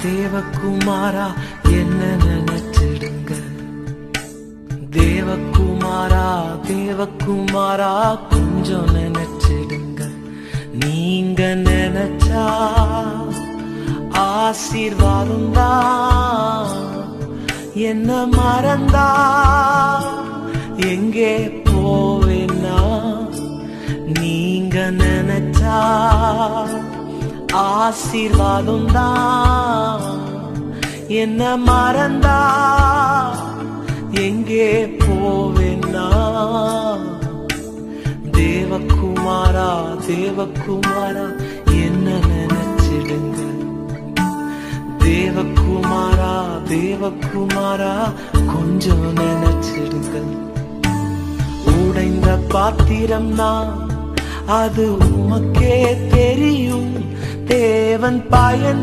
தேவகுமாரா என்ன நினைச்சிடுங்க. தேவகுமாரா தேவகுமாரா கொஞ்சம் நினைச்சிடுங்க. நீங்க நினைச்சா ஆசீர்வாதம் தான். என்ன மறந்தா எங்கே போவேன்னா, நீங்க நினைச்சா ஆசீர்வாதம் தான். என்ன மறந்தா எங்கே போவேன்னா, தேவகுமாரா தேவகுமாரா என்ன நினைச்சிடுங்க. தேவகுமாரா தேவகுமாரா கொஞ்சம் நினைச்சிடுங்க. உடைந்த பாத்திரம் தான், அது உமக்கே தெரியும். தேவன் பயன்